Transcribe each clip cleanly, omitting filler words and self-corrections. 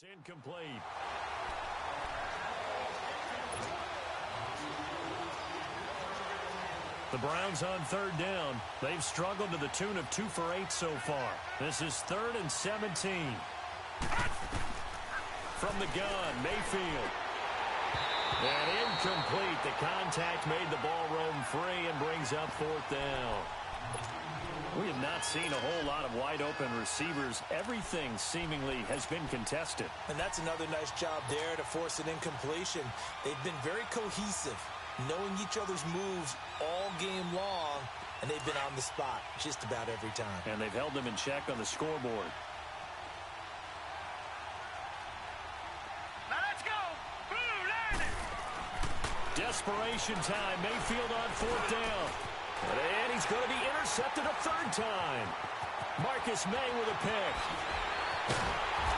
It's incomplete. The Browns on third down. They've struggled to the tune of 2 for 8 so far. This is 3rd and 17. From the gun, Mayfield. And incomplete. The contact made the ball roam free and brings up 4th down. We have not seen a whole lot of wide-open receivers. Everything seemingly has been contested. And that's another nice job there to force an incompletion. They've been very cohesive, knowing each other's moves all game long, and they've been on the spot just about every time. And they've held them in check on the scoreboard. Now let's go. Blue landing. Desperation time. Mayfield on 4th down. And he's going to be intercepted a 3rd time. Marcus May with a pick.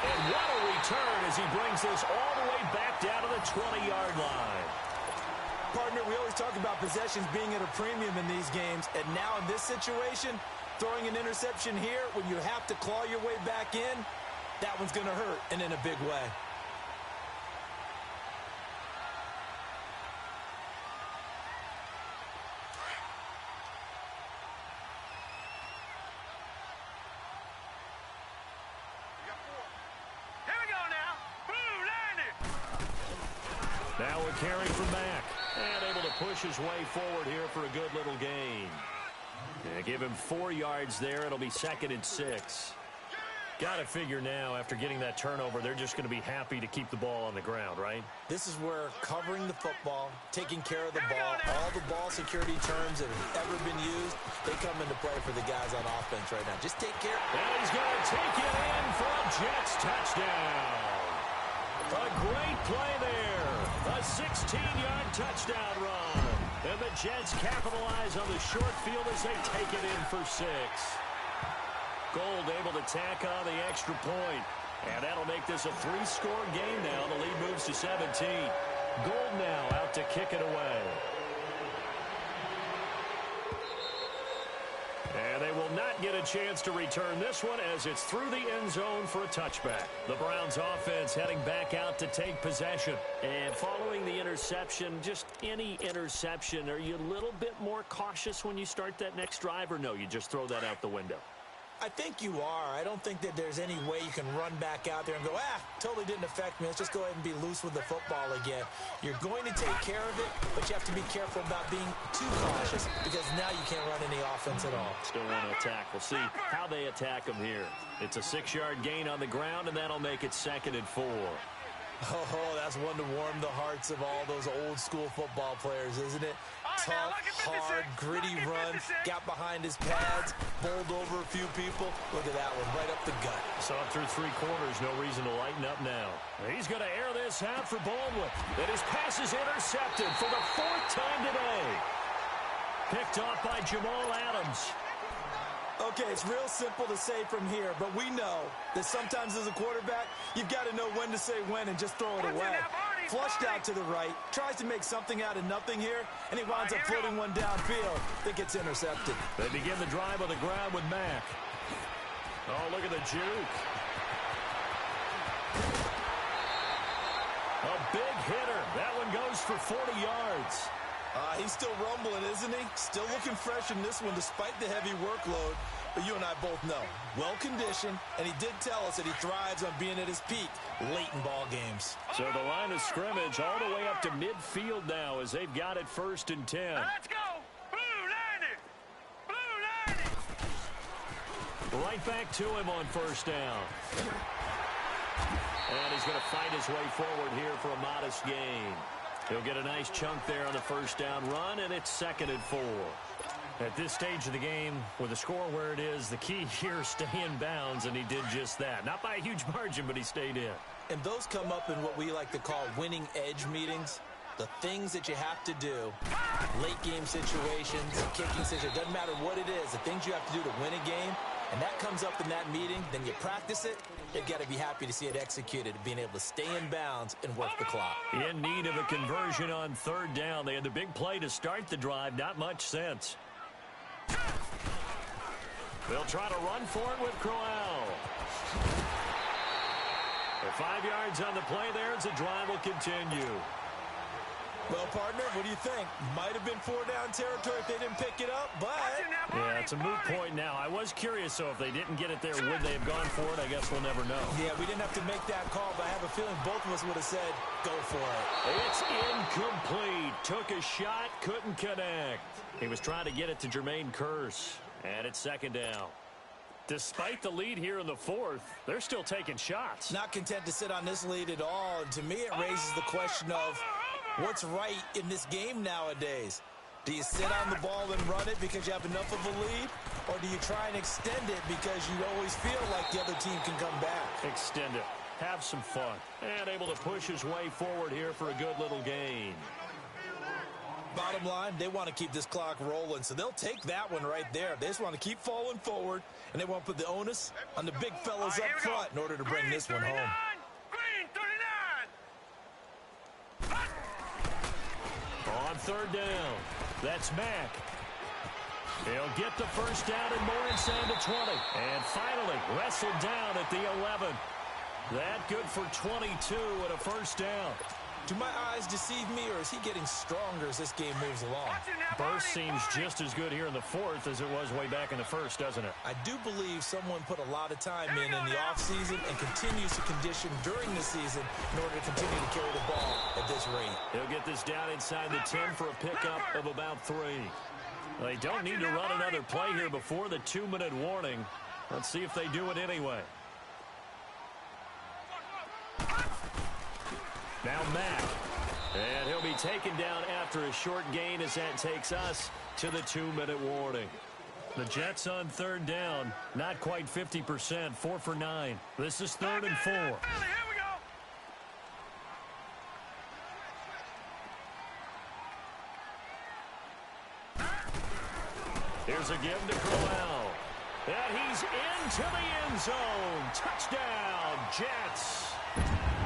And what a return as he brings this all the way back down to the 20-yard line. Partner, we always talk about possessions being at a premium in these games, and now in this situation, throwing an interception here when you have to claw your way back in, that one's going to hurt, and in a big way. Now a carry from Mack. And able to push his way forward here for a good little gain. Yeah, give him 4 yards there. It'll be 2nd and 6. Got to figure now, after getting that turnover, they're just going to be happy to keep the ball on the ground, right? This is where covering the football, taking care of the ball, all the ball security terms that have ever been used, they come into play for the guys on offense right now. Just take care. And he's going to take it in for a Jets touchdown. A great play there. A 16-yard touchdown run. And the Jets capitalize on the short field as they take it in for 6. Gold able to tack on the extra point. And that'll make this a 3-score game now. The lead moves to 17. Gold now out to kick it away. And they will not get a chance to return this one as it's through the end zone for a touchback. The Browns offense heading back out to take possession. And following the interception, just any interception, are you a little bit more cautious when you start that next drive, or no, you just throw that out the window? I think you are. I don't think that there's any way you can run back out there and go, totally didn't affect me. Let's just go ahead and be loose with the football again. You're going to take care of it, but you have to be careful about being too cautious because now you can't run any offense at all. Still want to attack. We'll see how they attack them here. It's a 6-yard gain on the ground, and that'll make it 2nd and 4. Oh, that's one to warm the hearts of all those old-school football players, isn't it? Tough, hard, gritty run, got behind his pads, bowled over a few people. Look at that one, right up the gut. So up through 3 quarters, no reason to lighten up now. He's going to air this out for Baldwin. And his pass is intercepted for the 4th time today. Picked off by Jamal Adams. Okay, it's real simple to say from here, but we know that sometimes as a quarterback, you've got to know when to say when and just throw it away. Flushed out to the right, tries to make something out of nothing here, and he winds up floating one downfield that gets intercepted. They begin the drive on the ground with Mack. Oh, look at the juke. A big hitter. That one goes for 40 yards. He's still rumbling, isn't he? Still looking fresh in this one despite the heavy workload. But you and I both know, well-conditioned, and he did tell us that he thrives on being at his peak late in ball games. So the line of scrimmage all the way up to midfield now as they've got it 1st and 10. Let's go! Blue landing! Blue landing! Right back to him on 1st down. And he's going to fight his way forward here for a modest gain. He'll get a nice chunk there on the 1st down run, and it's 2nd and 4. At this stage of the game, with the score where it is, the key here is stay in bounds, and he did just that. Not by a huge margin, but he stayed in. And those come up in what we like to call winning edge meetings. The things that you have to do, late game situations, kicking situations, doesn't matter what it is, the things you have to do to win a game, and that comes up in that meeting, then you practice it, you've got to be happy to see it executed, being able to stay in bounds and work the clock. In need of a conversion on 3rd down. They had the big play to start the drive, not much sense. They'll try to run for it with Crowell. The 5 yards on the play there as the drive will continue. Well, partner, what do you think? Might have been 4-down territory if they didn't pick it up, but... Yeah, it's a moot point now. I was curious, so if they didn't get it there, would they have gone for it? I guess we'll never know. Yeah, we didn't have to make that call, but I have a feeling both of us would have said, go for it. It's incomplete. Took a shot, couldn't connect. He was trying to get it to Jermaine Kearse, and it's 2nd down. Despite the lead here in the 4th, they're still taking shots. Not content to sit on this lead at all. And to me, it raises the question of what's right in this game nowadays. Do you sit on the ball and run it because you have enough of a lead? Or do you try and extend it because you always feel like the other team can come back? Extend it. Have some fun. And able to push his way forward here for a good little gain. Bottom line, they want to keep this clock rolling, so they'll take that one right there. They just want to keep falling forward, and they want to put the onus on the big fellas up front in order to bring this one home. Green 39. On 3rd down, that's Mack. He'll get the first down and more inside the 20. And finally wrestled down at the 11. That good for 22 and a first down. Do my eyes deceive me, or is he getting stronger as this game moves along? Burst seems just as good here in the 4th as it was way back in the 1st, doesn't it? I do believe someone put a lot of time in the offseason and continues to condition during the season in order to continue to carry the ball at this rate. He'll get this down inside the 10 for a pickup of about 3. They don't need to run another play here before the 2-minute warning. Let's see if they do it anyway. Now Mack. And he'll be taken down after a short gain as that takes us to the 2-minute warning. The Jets on 3rd down. Not quite 50%. 4 for 9. This is 3rd and 4. Here we go. Here's a give to Crowell. And he's into the end zone. Touchdown, Jets.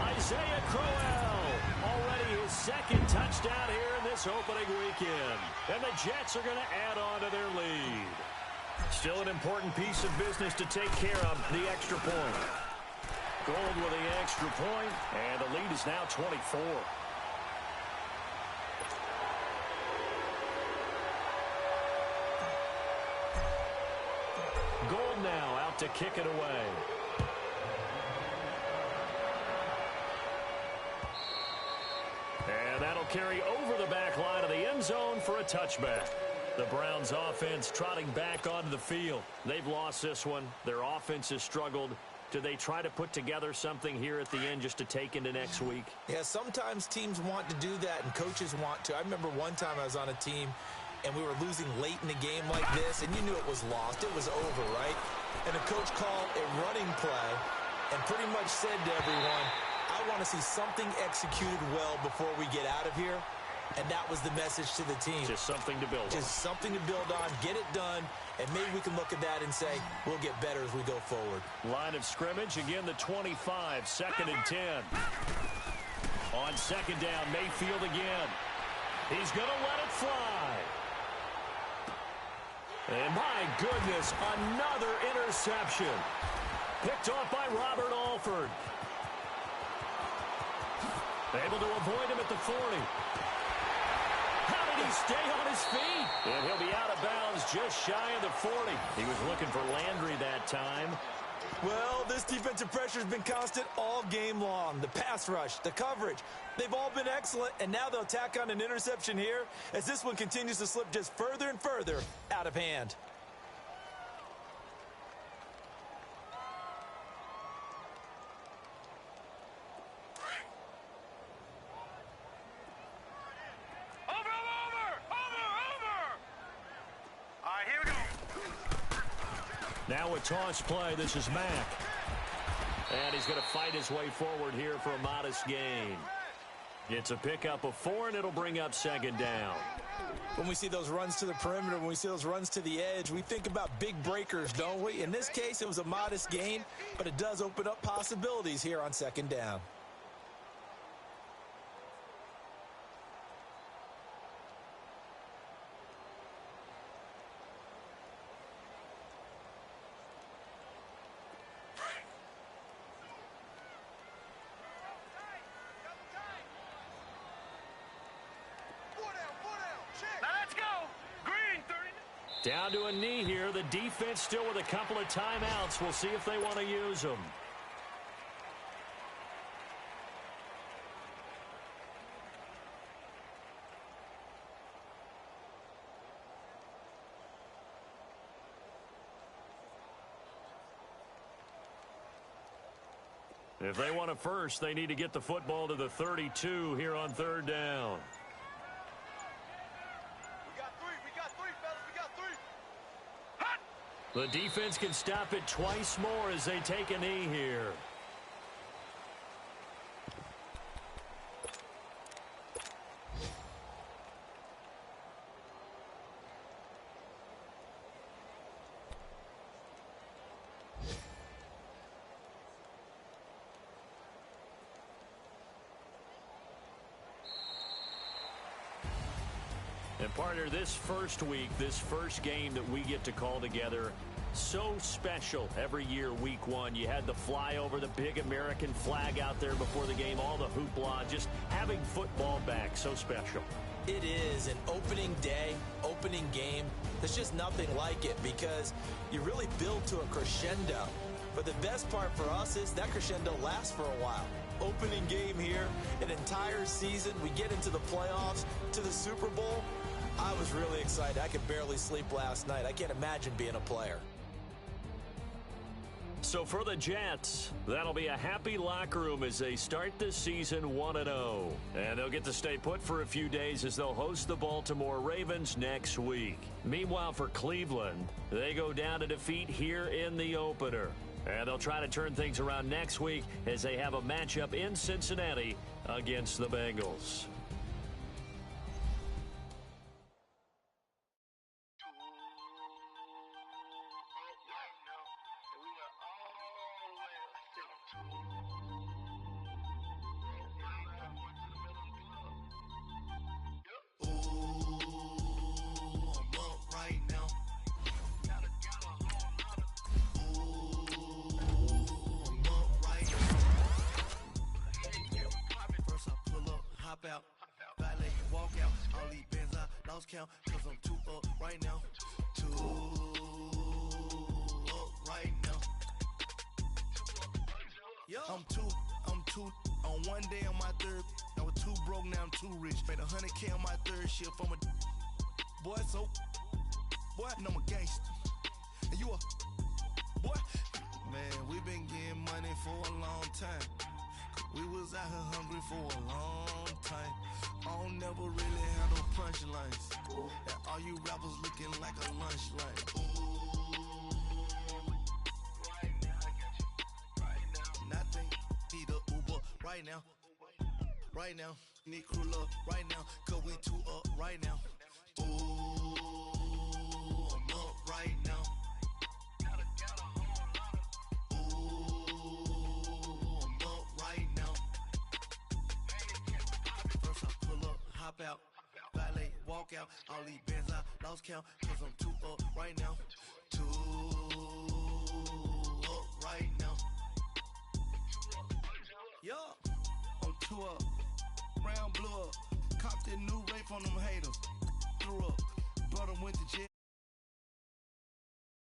Isaiah Crowell, already his 2nd touchdown here in this opening weekend. And the Jets are going to add on to their lead. Still an important piece of business to take care of, the extra point. Gold with the extra point, and the lead is now 24. Gold now out to kick it away. And that'll carry over the back line of the end zone for a touchback. The Browns offense trotting back onto the field. They've lost this one. Their offense has struggled. Do they try to put together something here at the end just to take into next week? Yeah, sometimes teams want to do that and coaches want to. I remember one time I was on a team and we were losing late in a game like this, and you knew it was lost. It was over, right? And the coach called a running play and pretty much said to everyone, I want to see something executed well before we get out of here. And that was the message to the team. Just something to build on. Just something to build on, get it done, and maybe we can look at that and say, we'll get better as we go forward. Line of scrimmage, again the 25, 2nd and 10. On 2nd down, Mayfield again. He's going to let it fly. And my goodness, another interception. Picked off by Robert Alford. Able to avoid him at the 40. How did he stay on his feet? And he'll be out of bounds just shy of the 40. He was looking for Landry that time. Well, this defensive pressure has been constant all game long. The pass rush, the coverage, they've all been excellent, and now they'll tack on an interception here as this one continues to slip just further and further out of hand. Now a toss play. This is Mack. And he's going to fight his way forward here for a modest gain. It's a pickup of 4, and it'll bring up 2nd down. When we see those runs to the perimeter, when we see those runs to the edge, we think about big breakers, don't we? In this case, it was a modest gain, but it does open up possibilities here on 2nd down. Down to a knee here. The defense still with a couple of timeouts. We'll see if they want to use them. If they want it first, they need to get the football to the 32 here on third down. We got three, fellas. We got three. Hot! The defense can stop it twice more as they take a knee here. And partner, this first week, this first game that we get to call together, so special every year, week one. You had the flyover, the big American flag out there before the game, all the hoopla, just having football back, so special. It is an opening day, opening game. There's just nothing like it because you really build to a crescendo. But the best part for us is that crescendo lasts for a while. Opening game here, an entire season. We get into the playoffs, to the Super Bowl. I was really excited. I could barely sleep last night. I can't imagine being a player. So for the Jets, that'll be a happy locker room as they start this season 1-0. And they'll get to stay put for a few days as they'll host the Baltimore Ravens next week. Meanwhile, for Cleveland, they go down to defeat here in the opener. And they'll try to turn things around next week as they have a matchup in Cincinnati against the Bengals. Out, valet, walk out, all these bands I lost count, cause I'm too up right now, too up right now, I'm too, on one day on my third, I was too broke, now I'm too rich, made 100K on my third shift, I'm a, boy, so, boy, and I'm a gangster, and you a, boy, man, we been getting money for a long time. We was out here hungry for a long time. I don't never really have no punchlines. And all you rappers looking like a lunch line. Nothing, need a Uber right now. Right now, need crew up right now. Cause we too up right now. Ooh, I'm up right now. Hop out, valet, walk out, all these bands I lost count, cause I'm too up right now, too up right now, yeah, I'm too up, round blew up, copped that new rape on them haters.